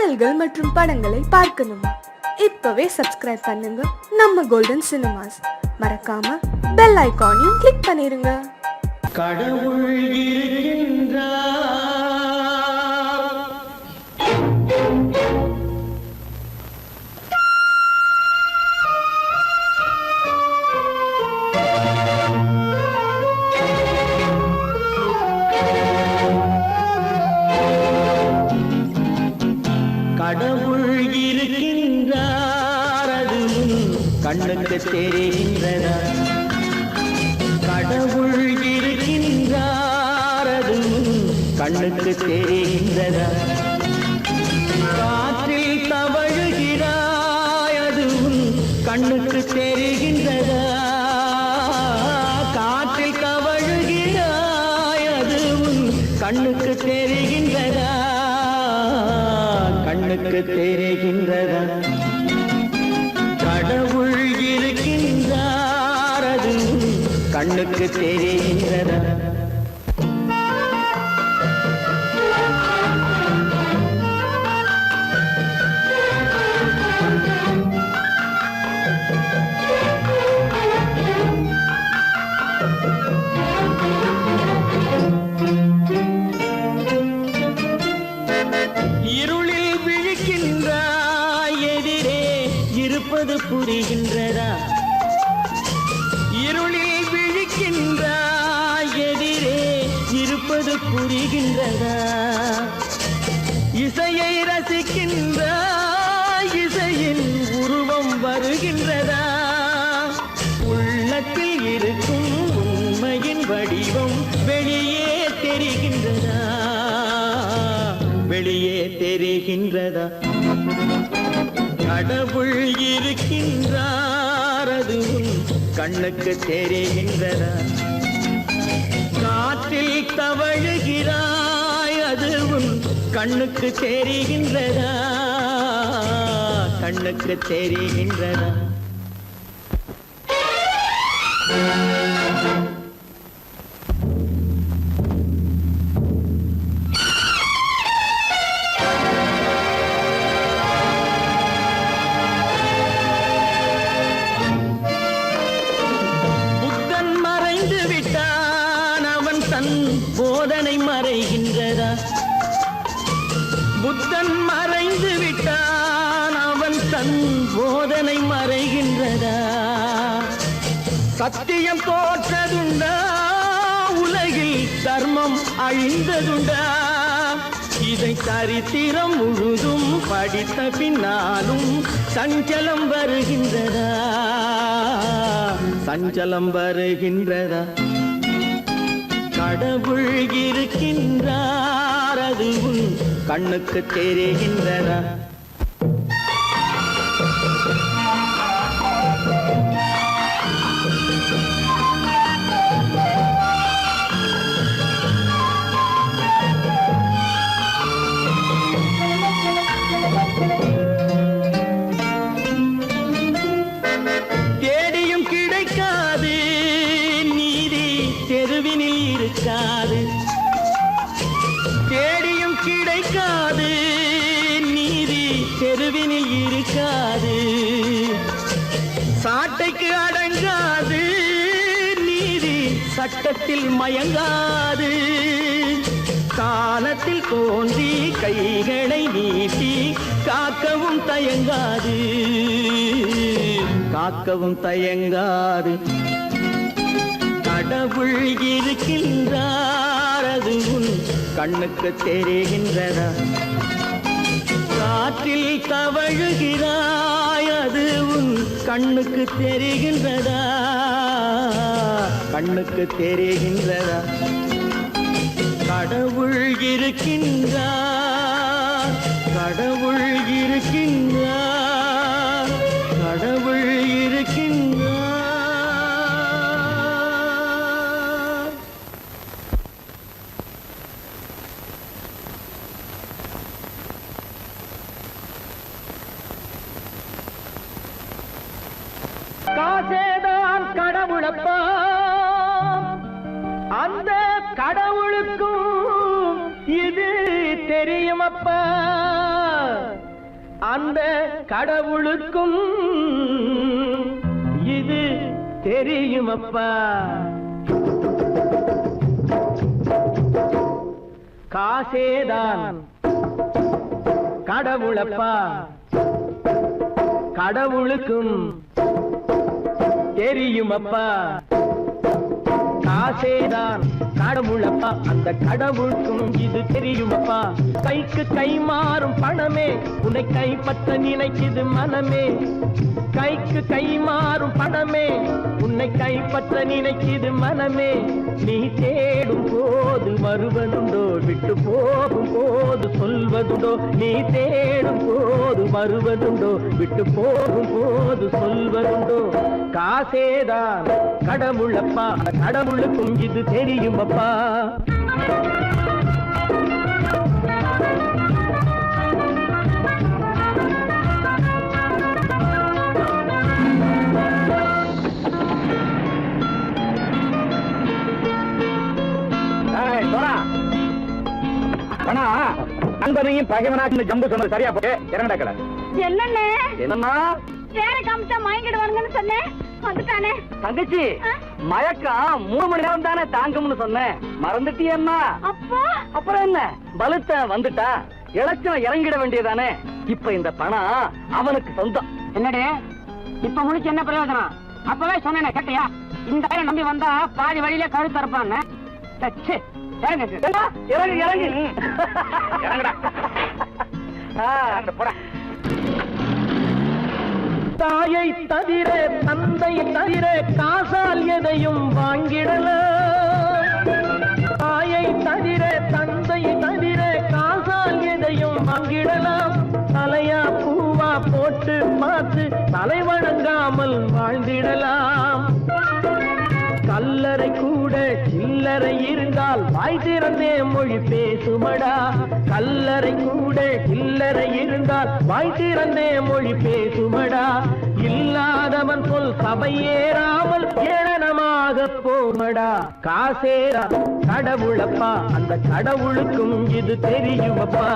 பாடல்கள் மற்றும் படங்களை பார்க்கணுமா? இப்பவே சப்ஸ்கிரைப் பண்ணுங்க நம்ம கோல்டன் சினிமாஸ். மறக்காம பெல் ஐகானையும் கிளிக் பண்ணிருங்க. கடவுள் இருக்கின்றார். கடவுள் இருக்கின்றார், அதுவும் கண்ணுக்கு தெரிகின்றதா? கடவுள் இருக்கின்றார், அதுவும் கண்ணுக்கு தெரிகின்றதா? காற்றில் தவழுகிறாய், அதுவும் கண்ணுக்கு தெரிகின்றதா? காற்றில் தவழுகிறாய், அதுவும் கண்ணுக்கு தெரிகின்றதா? கண்ணுக்கு தெரிகின்றதா? கடவுள் இருக்கின்றார், அதுவும் கண்ணுக்கு தெரிகின்றதா? இருளில் விழிக்கின்றாய், எதிரே இருப்பது புரிகின்றதா? இருளில் விழிக்கின்றாய், எதிரே இருப்பது புரிகின்றதா? இசையை ரசிக்கின்றாய், இசையின் உருவம் வருகின்றதா? உள்ளத்தில் இருக்கும் உண்மையின் வடிவம் வெளியே தெரிகின்றதா? வெளியே தெரிகின்றதா? கடவுள் இருக்கின்றார், அதுவும் கண்ணுக்கு தெரிகின்றதா? காற்றில் தவழுகிறாய், அதுவும் கண்ணுக்கு தெரிகின்றதா? கண்ணுக்கு தெரிகின்றதா? போதனை மறைகின்றதா? புத்தன் மறைந்து விட்டான், அவன் தன் போதனை மறைகின்றதா? சத்தியம் தோற்றதுண்டா? உலகில் தர்மம் அழிந்ததுண்டா? இதை சரித்திரம் முழுதும் படித்த பின்னாலும் சஞ்சலம் வருகின்றதா? சஞ்சலம் வருகின்றதா? கடவுள் இருக்கின்றார், அதுவும் கண்ணுக்கு தெரிகின்றதா? தேடியும் கிடைக்காது நீதி, தெருவினில் இருக்காது. தேடியும் கிடைக்காது நீதி, தெருவினில் இருக்காது. சாட்டைக்கு அடங்காது நீதி, சட்டத்தில் மயங்காது. காலத்தில் தோன்றி கைகளை நீட்டி காக்கவும் தயங்காது. காக்கவும் தயங்காது. கடவுள் இருக்கின்றார், அதுவும் கண்ணுக்கு தெரிகின்றதா? காற்றில் தவழுகிறாய், அதுவும் கண்ணுக்கு தெரிகின்றதா? கண்ணுக்கு தெரிகின்றதா? கடவுள் இருக்கின்றார், கடவுள் இருக்கின்றார், கடவுள் இருக்கின்றார். காசேதான் கடவுளப்பா, அந்த கடவுளுக்கும் இது தெரியுமப்பா. அந்த கடவுளுக்கும் இது தெரியுமப்பா. காசேதான் கடவுளப்பா, கடவுளுக்கும் தெரியுமப்பா. காசேதான் கடவுளப்பா, அந்த கடவுளுக்கும் இது தெரியுமப்பா. கைக்கு கை மாறும் பணமே உன்னை கைப்பற்ற நினைக்குது மனமே. கைக்கு கை மாறும் பணமே உன்னை கைப்பற்ற நினைக்குது மனமே. நீ தேடும் போது வருவதுண்டோ, விட்டு போகும் போது சொல்வதுண்டோ. நீ தேடும் போது வருவதுண்டோ, விட்டு போகும் போது சொல்வதுண்டோ. காசேதான் கடவுளப்பா, கடவுளுக்கும் இது தெரியுமப்பா. நண்பனையும் பகைவனாக்கு ஜம்பு சொன்னது சரியா போட்டு இறங்கடக்கல. என்னண்ணே என்னன்னா வேற காமிச்சா மயங்கிடுவானுங்கன்னு சொன்னேன், வந்துட்டானே. தங்கச்சி மயக்கம் 3 மணி நேரம் தானே தாங்கும்னு சொன்னேன், மறந்துட்டியம்மா? அப்போ அப்புறம் என்ன, பலுத்த வந்துட்டா இலச்சம் இறங்கிட வேண்டியதானே. இப்ப இந்த பணம் அவனுக்கு சொந்தம். என்னடி இப்ப முடிச்சு என்ன பிரயோஜனம்? அப்பவே சொன்னேன் கேட்டியா? இந்த பையன் நம்பி வந்தா பாதி வழியில கழுத்து இருப்பான்னு. இறங்கு இறங்கு இறங்குடா. போடா. தாயை தவிர தந்தையை தவிர காசால் எதையும் வாங்கிடலாம். தாயை தவிர தந்தையை தவிர காசால் எதையும் வாங்கிடலாம். தலையா பூவா போட்டு பார்த்து தலை வணங்காமல் வாழ்ந்திடலாம். கல்லறை கூட சில்லறை இருந்தால் வாய் திறந்தே மொழி பேசுமடா. கல்லறை கூட சில்லறை இருந்தால் வாய் திறந்தே மொழி பேசுமடா. இல்லாதவன் சொல் சபையேறாமல் ஏளனமாக போமடா. காசேரா கடவுளப்பா, அந்த கடவுளுக்கும் இது தெரியுமப்பா.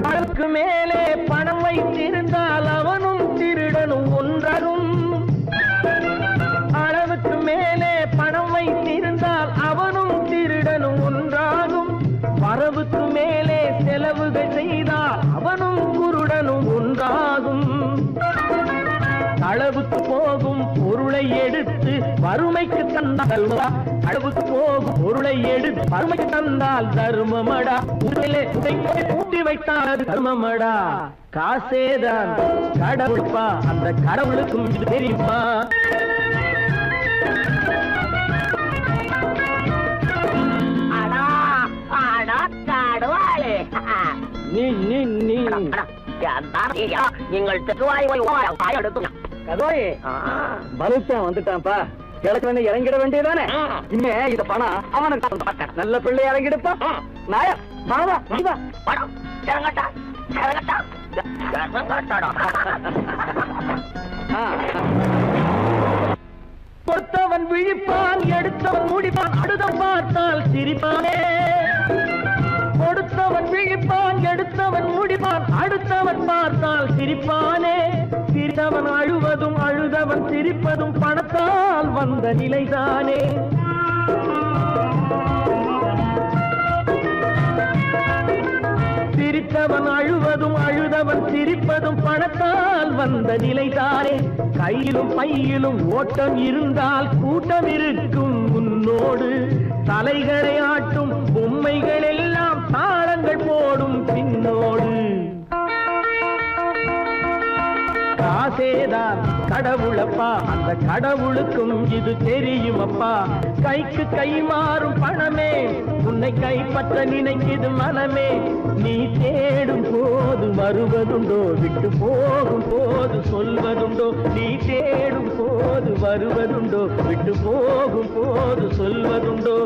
அளவுக்கு மேலே பணம் வைத்திருந்தால் அவனும் திருடனும் ஒன்றாகும். அளவுக்கு மேலே பணம் வைத்திருந்தால் அவனும் திருடனும் ஒன்றாகும். வரவுக்கு மேலே செலவுகள் செய்தால் அவனும் குருடனும் ஒன்றாகும். அளவுக்கு போகும் பொருளை எடுத்து வறுமைக்கு தந்தால் அளவுக்கு போகும் பொருளை எடுத்து வறுமைக்கு தந்தால் தர்மமடா. ஊட்டி வைத்தால் தர்மமடா. காசேதான் கடவுள்ப்பா, அந்த கடவுளுக்கும் இது தெரியுமா? நீங்கள் பலுத்தான் வந்துட்டான்ப்பா, கிழக்கு இறங்கிட வேண்டியதானே. இனிமே இந்த பணம் அவனுக்கு நல்ல பிள்ளை இறங்கிடுப்பா. நாயா மாவா வா படம் இறங்கட்டா இறங்கட்டா. கொடுத்தவன் விழிப்பான், எடுத்தவன் முடிப்பான், அடுத்தவன் பார்த்தால் சிரிப்பானே. கொடுத்தவன் விழிப்பான், எடுத்தவன் முடிப்பான், அடுத்தவன் பார்த்தால் சிரிப்பானே. சிரித்தவன் அழுவதும் அழுதவன் சிரிப்பதும் பணத்தால் வந்த நிலைதானே. சிரித்தவன் அழுவதும் அழுதவன் சிரிப்பதும் பணத்தால் வந்த நிலைதானே. கையிலும் பையிலும் ஓட்டம் இருந்தால் கூட்டம் இருக்கும் உன்னோடு. தலைகளை ஆட்டும் பொம்மைகள் எல்லாம் தாளங்கள் போடும் பின்னோடு. காசேதான் கடவுளப்பா, அந்த கடவுளுக்கும் இது தெரியுமப்பா. கைக்கு கை மாறும் பணமே உன்னை கைப்பற்ற நினைக்குது மனமே. நீ தேடும் போது வருவதுண்டோ, விட்டு போகும் போது சொல்வதுண்டோ. நீ தேடும் போது வருவதுண்டோ, விட்டு போகும் போது சொல்வதுண்டோ.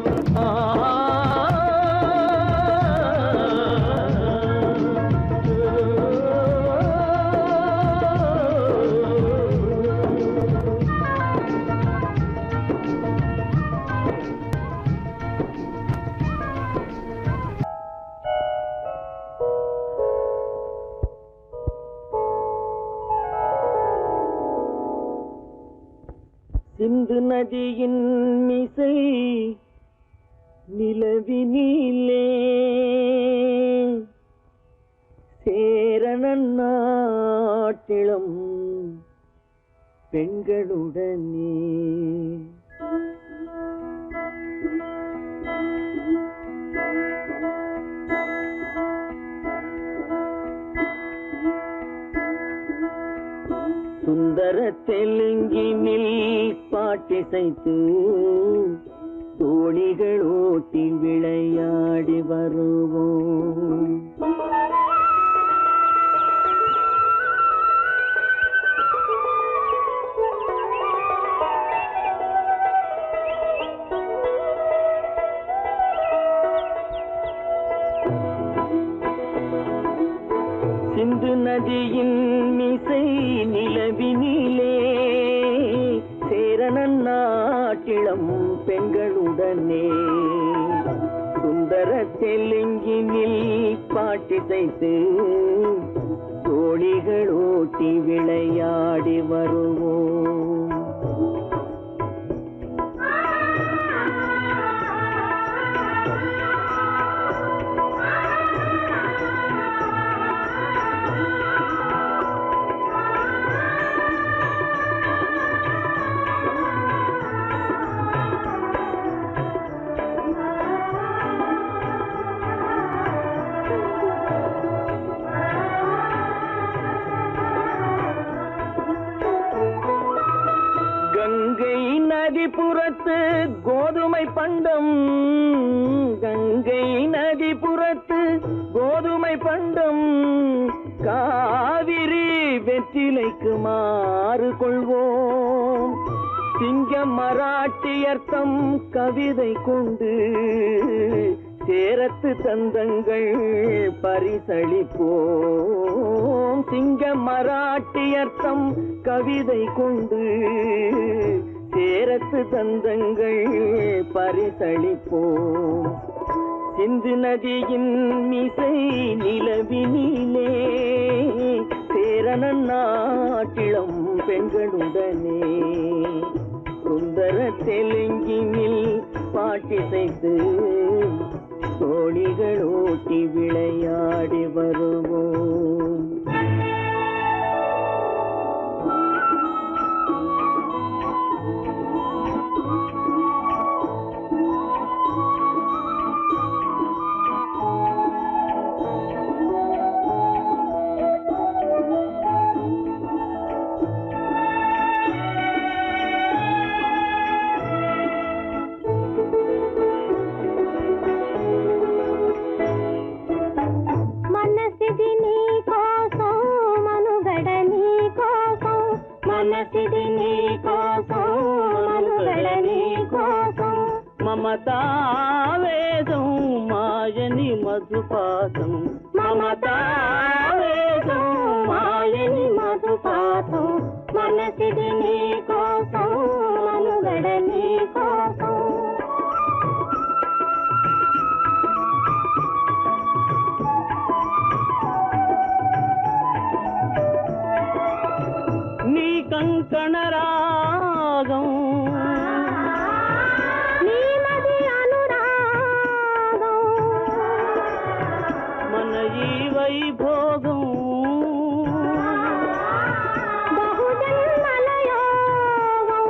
சிந்து நதியின் மிசை நிலவினிலே சேரணன் நாட்டிளம் பெண்களுடனே சுந்தர தெலுங்கினில் பாட்டிசைத்து தோணிகள் ஓட்டி விளையாடி வருவோம். சிந்து நதியின் மிசை நிலவினிலே சேரணன் நாட்டிளம் பெண்களுடனே சுந்தர தெலுங்கினில் பாட்டிசைத்து தோணிகள் ஓட்டி விளையாடி வருவோம். கங்கை நதிபுறத்து கோதுமை பண்டம், கங்கை நதிபுறத்து கோதுமை பண்டம், காவிரி வெற்றிலைக்கு மாறு கொள்வோம். சிங்க மராட்டியர்த்தம் கவிதை கொண்டு சேரத்து தந்தங்கள் பரிசளிப்போம். சிங்க மராட்டியர்த்தம் கவிதை கொண்டு சேரத்து தந்தங்கள் பரிசளிப்போம். சிந்து நதியின் மிசை நிலவினிலே சேரணன் நாட்டிளம் பெண்களுடனே சுந்தர தெலுங்கினில் பாட்டிசைத்து தோணிகள் ஓட்டி விளையாடி வருவோம். మమతావేదం మాయని మధుపాతం, మమతావేదం మాయని మధుపాతం, మనసిది నీ కోసం మనుగడ నీ కోసం. నీ కంకణ రాగం వైభోగం బహుజన్మల యోగం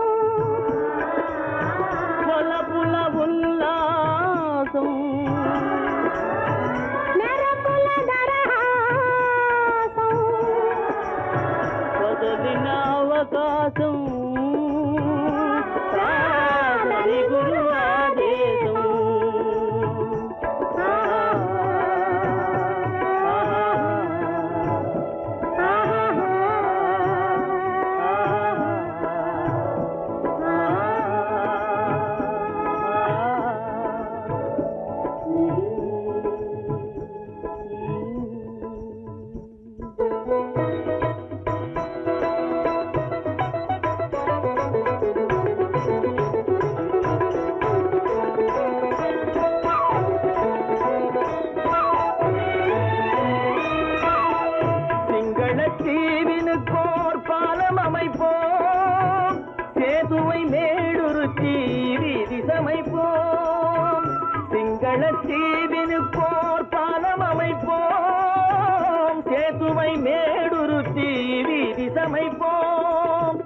தீவினுக்கோர் பாலம் அமைப்போம், சேதுவை மேடுருத்தி வீதி சமைப்போம்.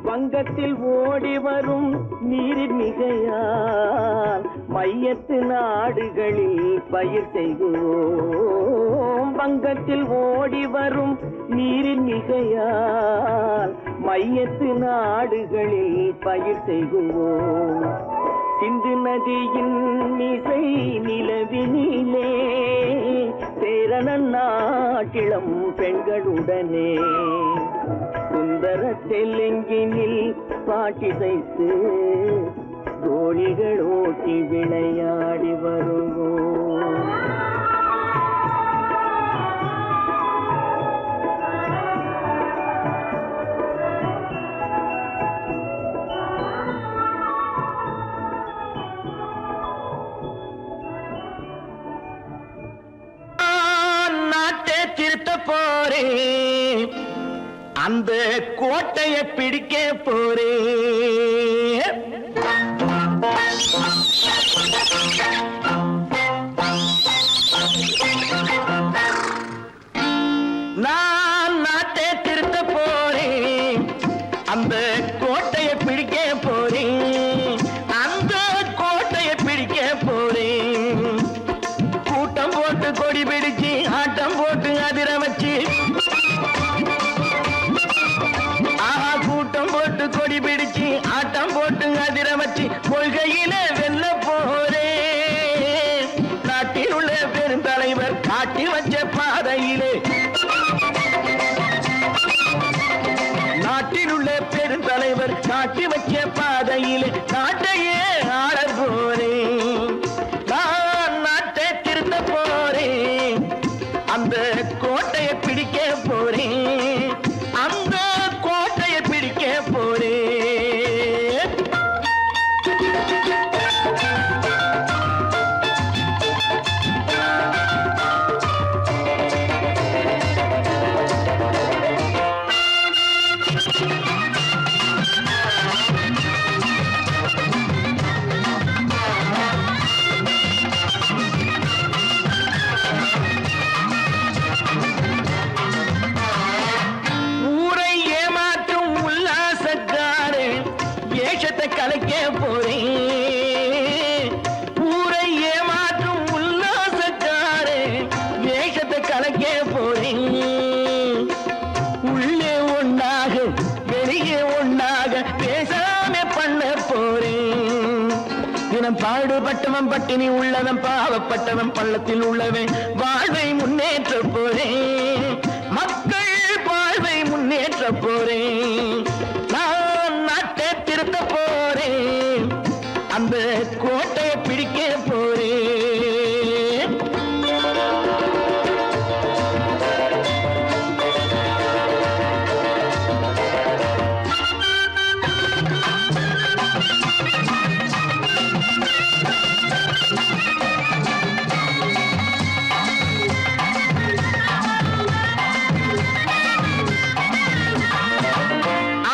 வங்கத்தில் ஓடி வரும் நீரின் மிகையால் மையத்து நாடுகளில் பயிர் செய்குவோம். வங்கத்தில் ஓடி வரும் நீரின் மிகையால் மையத்து நாடுகளில் பயிர் செய்குவோம். சிந்து நதியின் மிசை நிலவினிலே சேரணன் நாட்டிளம் பெண்களுடனே சுந்தர தெலுங்கினில் பாட்டிசைத்து தோழிகள் ஓட்டி விளையாடி வருவோம். நாட்டை திருத்த போறேன், அந்த கோட்டையை பிடிக்க போறேன். நான் நாட்டை திருத்த போறேன், அந்த கோட்டையை பிடிக்க போறேன். அந்த கோட்டையை பிடிக்க போறேன். கூட்டம் போட்டு கொடி பிடிச்சு ஆட்டம் போட்டு அதிர வச்சு, கூட்டம் போட்டு கொடி பிடிச்சு ஆட்டம் போட்டு அதிர வச்சு கொள்கையில வெல்ல போறேன். நாட்டில் உள்ள பெருந்தலைவர் காட்டி வச்ச பாதையிலே, நாட்டில் உள்ள பெருந்தலைவர் காட்டி வச்ச பாதையிலே நாட்டையே ஆள போறேன். நான் நாட்டை திருத்த போறேன், அந்த கோட்டையை பிடிக்க போறேன். அந்த கோட்டையை பிடிக்க போறேன். ஊரை ஏமாற்றும் உல்லாசக்காரே ஏஷத்தை கலைக்க போறேன். ஊரை ஏமாற்றும் உல்லாசக்காரே ஏஷத்தை கலைக்க போறேன். உள்ளே ஒண்ணாக வெளியே ஒண்ணாக பேசாம பண்ண போறேன். தினம் பாடுபட்டவன் பட்டினி உள்ளவன் பாவப்பட்டவன் பள்ளத்தில் உள்ளவன் வாழ்வை முன்னேற்ற போறேன். மக்கள் வாழ்வை முன்னேற்ற போறேன். நான் நாட்டை திருத்த போறேன், அந்த கோட்டையை பிடிக்க போறேன்.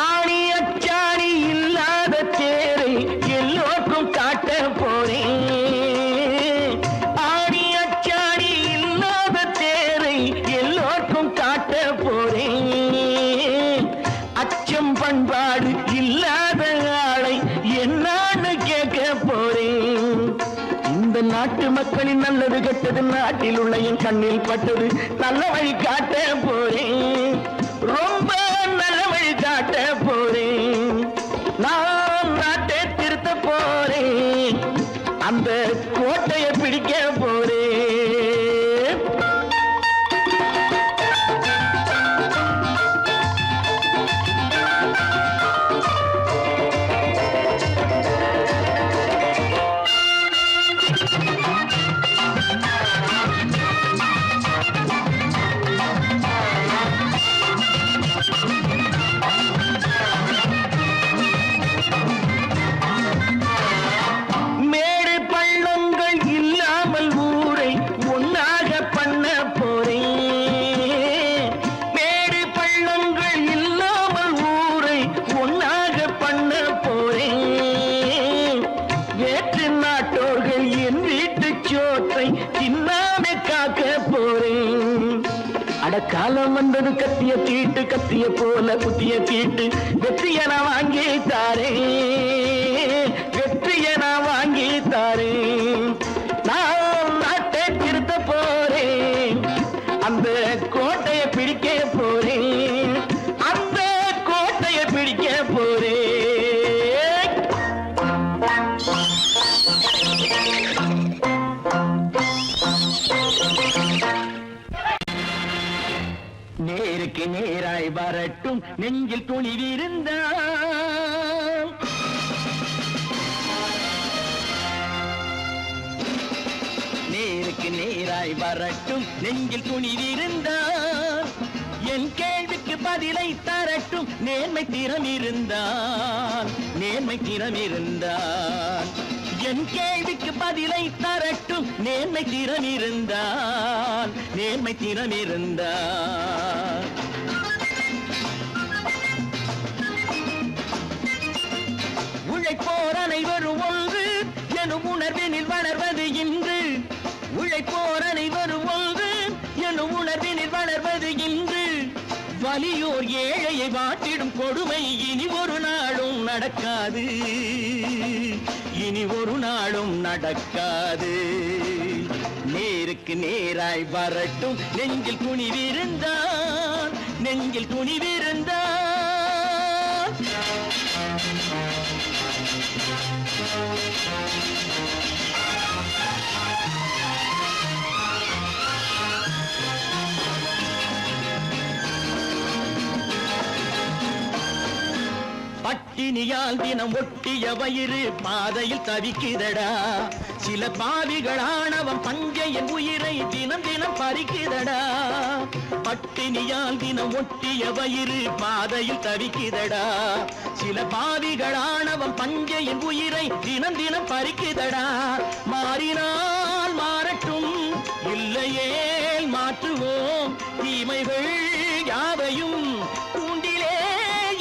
ஆணி அச்சாணி இல்லாத தேரை எல்லோருக்கும் காட்ட போறேன். ஆணி அச்சாணி இல்லாத தேரை எல்லோருக்கும் காட்ட போறேன். அச்சம் பண்பாடு இல்லாத ஆளை என்னான்னு கேட்க போறேன். இந்த நாட்டு மக்களின் நல்லது கெட்டது நாட்டில் உள்ள என் கண்ணில் பட்டது நல்ல வழி காட்ட போறேன். ரொம்ப நல்ல வழி காட்ட போறேன். நான் நாட்டை திருத்த போறேன், அந்த கோட்டையை பிடிக்க போறேன். காலம் வந்தது கத்திய தீட்டு கத்திய போல குத்திய தீட்டு வெற்றிய நான் வாங்கி தாரே வெற்றிய நான் வாங்கி தாரே நான் நாட்டை திருத்த போறேன் அந்த கோட்டையை பிடிக்க போறேன் அந்த கோட்டையை பிடிக்க போறேன் நேருக்கு நேராய் வரட்டும் நெஞ்சில் துணிவிருந்தான் நேருக்கு நேராய் வரட்டும் நெஞ்சில் துணிவிருந்தான் என் கேள்விக்கு பதிலை தரட்டும் நேர்மை திறம் இருந்தான் நேர்மை திறம் இருந்தான் என் கேள்விக்கு பதிலை தரட்டும் நேர்மை திறம் இருந்தான் நேர்மை திறம் இருந்தான் உழைப்போர் அனைவரும் ஒன்று எனும் உணர்வினில் வளர்வது இன்று உழைப்போர் அனைவரும் ஒன்று எனும் உணர்வினில் வளர்வது இன்று வலியோர் ஏழையை வாட்டிடும் கொடுமை இனி ஒரு நாளும் நடக்காது இனி ஒரு நாளும் நடக்காது நேருக்கு நேராய் வரட்டும் நெஞ்சில் துணிவிருந்தான் நெஞ்சில் துணிவிருந்தான் பட்டினியால் தினம் ஒட்டிய வயிறு பாதையில் தவிக்குதடா சில பாவிகளானவன் பஞ்சையின் உயிரை தினம் தினம் பறிக்குதடா பட்டினியால் தினம் ஒட்டிய வயிறு பாதையில் தவிக்குதடா சில பாவிகளானவன் பஞ்சையின் உயிரை தினம் தினம் பறிக்குதடா மாறினால் மாறட்டும் இல்லையே மாற்றுவோம் தீமைகள் யாவையும் தூண்டிலே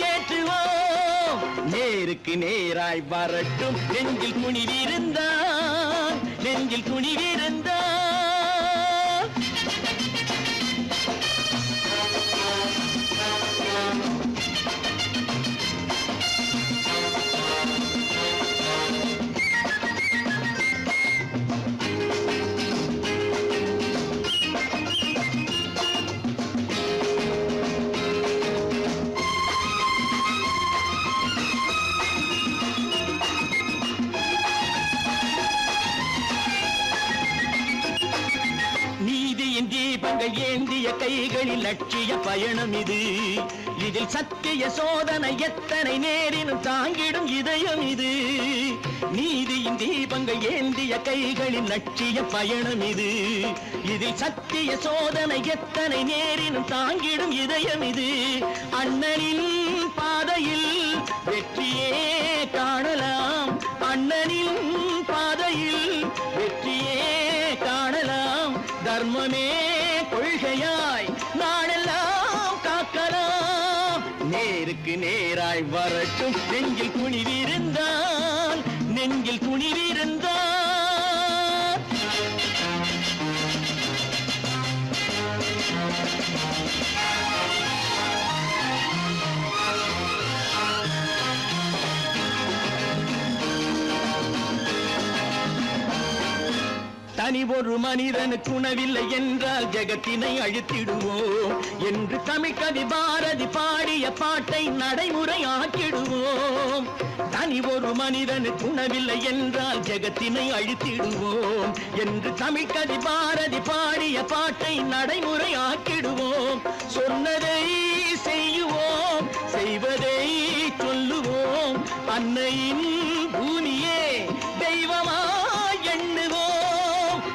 ஏற்றுவோம் நேருக்கு நேராய் வரட்டும் நெஞ்சில் துணிவிருந்தான் நெஞ்சில் துணிவிருந்தான் தீபங்கள் ஏந்திய கைகளில் லட்சிய பயணம் இது இதில் சத்திய சோதனை எத்தனை நேரினும் தாங்கிடும் இதயம் இது நீதியின் தீபங்கள் ஏந்திய கைகளில் லட்சிய பயணம் இது இதில் சத்திய சோதனை எத்தனை நேரினும் தாங்கிடும் இதயம் இது அண்ணனின் பாதையில் வெற்றியே காணலாம் அண்ணனின் பாதையில் வெற்றியே காணலாம் தர்மமே கொள்கையாய் நாடெல்லாம் காக்கலாம் நேருக்கு நேராய் வரட்டும் நெஞ்சில் துணிவிருந்தான் நெஞ்சில் துணிவிருந்தான் தனி ஒரு மனிதனுக்கு உணவில்லை என்றால் ஜெகத்தினை அழித்திடுவோம் என்று தமிழ்கவி பாரதி பாடிய பாட்டை நடைமுறையாக்கிடுவோம் தனி ஒரு மனிதனுக்கு உணவில்லை என்றால் ஜெகத்தினை அழித்திடுவோம் என்று தமிழ்கவி பாரதி பாடிய பாட்டை நடைமுறையாக்கிடுவோம் சொன்னதை செய்யுவோம் செய்வதை சொல்லுவோம் அன்னையின் பூமியே தெய்வமா எண்ணுவோம்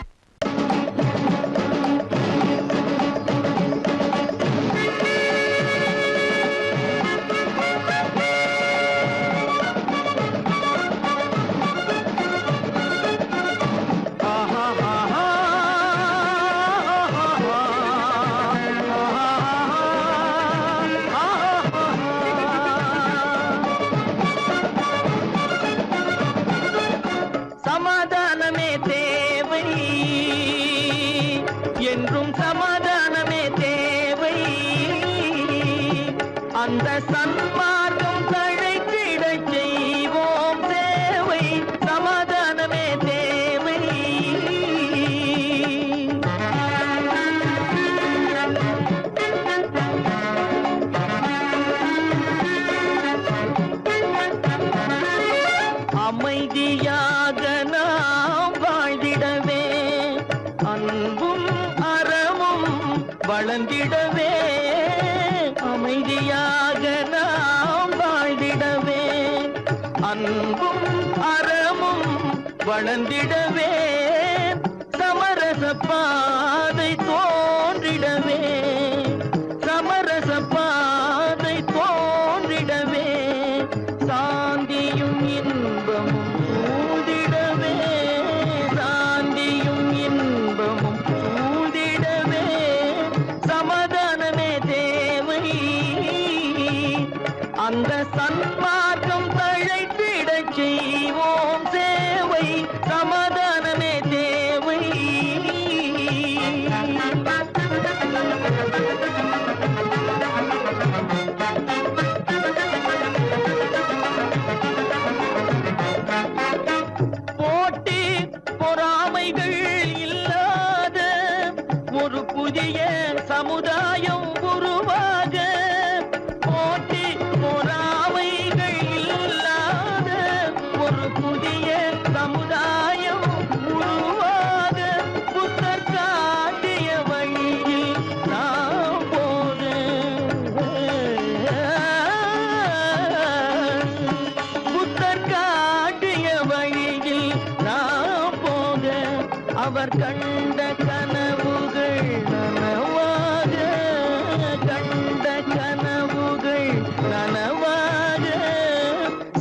அமைதியாக நாம் வாழ்ந்திடவே அன்பும் அறமும் வளர்ந்திடவே அமைதியாக நாம் வாழ்ந்திடவே அன்பும் அறமும் வளர்ந்திடவே சமரச பாதை தோன்றிடவே சமரச பாதை தோன்றிடவே சாந்தியும் இன்பமும் சூழ்ந்திடவே சாந்தியும் இன்பமும் சூழ்ந்திடவே சமாதானமே தேவை அந்த சன்மார்க்கம் தழைத்திடச் செய்வோம் சேவை சமாதானமே தேவை போட்டி பொறாமைகள் இல்லாத ஒரு புதிய சமுதாயம் உருவாக போட்டி பொறாமைகள் இல்லாத ஒரு புதிய சமுதாயம் உருவாக புத்தர் காட்டிய வழியில் நாம் போக புத்தர் காட்டிய வழியில் நாம் போக அவர் கண்ட கனவுகள் நனவாக கண்ட கனவுகள் நனவாக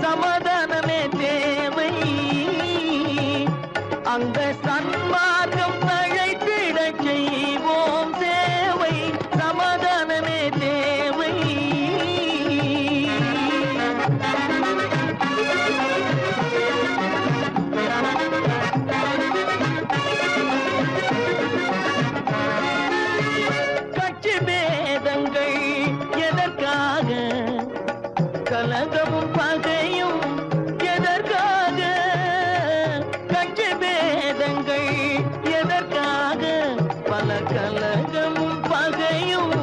சமாதானமே தேவை அங்க சன்மார்க்கம் தழைத்திடச் செய்வோம் சேவை சமாதானமே தேவை கட்சி பேதங்கள் எதற்காக கலகமும் பகையும் எதற்காக கட்சி பேதங்கள் எதற்காக பல கலகமும் பகையும்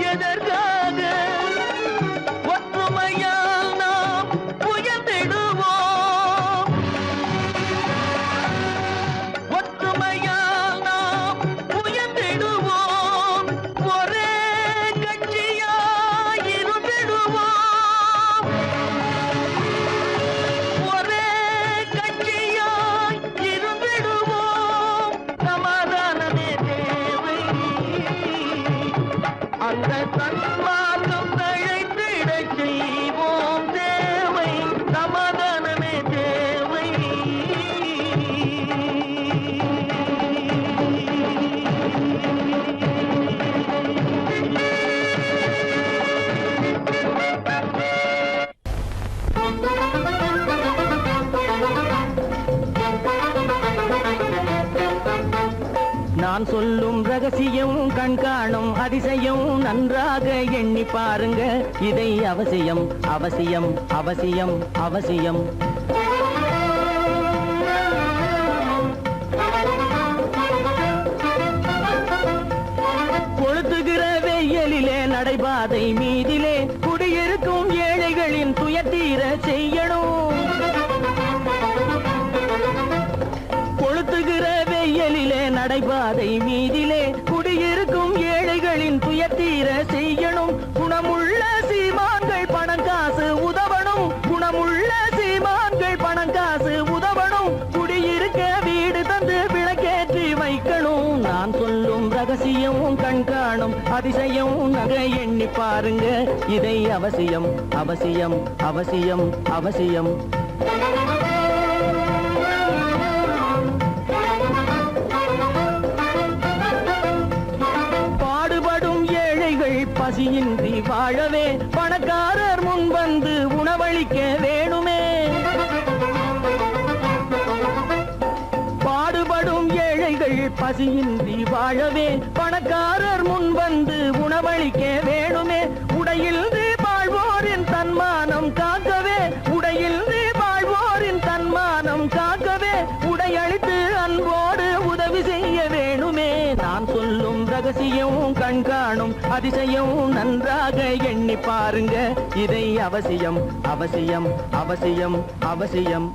எதற்காக ஒற்றுமையால் நாம் உயர்ந்திடுவோம் ஒற்றுமையால் நாம் உயர்ந்திடுவோம் ஒரே கட்சியாய் இருந்திடுவோம் ஒரே கட்சியாய் இருந்திடுவோம் சமாதானமே தேவை அந்த சன்மார்க்கம் தழைத்திடச் செய்வோம் தேவை சமாதானமே தேவை நான் சொல்லும் ரகசியம் கண்காணும் அதிசயம் நன்றாக எண்ணி பாருங்க இதை அவசியம் அவசியம் அவசியம் அவசியம் கொளுத்துகிற வெயிலிலே நடைபாதை மீதிலே குடியிருக்கும் ஏழைகளின் துயத்தீர செய்யணும் கொளுத்துகிற வெயிலிலே நடைபாதை மீதிலே குடியிருக்கும் ஏழைகளின் துயத்தீர செய்யணும் குணமுள்ள சீமான்கள் பணம் காசு உதவணும் குணமுள்ள சீமான்கள் பணம் காசு உதவணும் குடியிருக்க வீடு தந்து விளக்கேற்றி வைக்கணும் நான் சொல்லும் ரகசியம் கண்காணும் அதிசயம் நகை எண்ணி பாருங்க இதை அவசியம் அவசியம் அவசியம் அவசியம் பாடுபடும் ஏழைகள் பசியின்றி வாழவே பணக்காரர் முன் வந்து உணவளிக்க வேணுமே பாடுபடும் ஏழைகள் பசியின்றி வாழவே பணக்காரர் முன் வந்து உணவளிக்க வேணுமே உடையில் வாழ்வோரின் தன்மானம் காக்கவே உடையில் வாழ்வோரின் தன்மானம் காக்கவே உடையளித்து அன்போடு உதவி செய்ய வேணுமே நான் சொல்லும் ரகசியம் கண் காணும் அதிசயம் நன்றாக எண்ணி பாருங்க இதை அவசியம் அவசியம் அவசியம் அவசியம்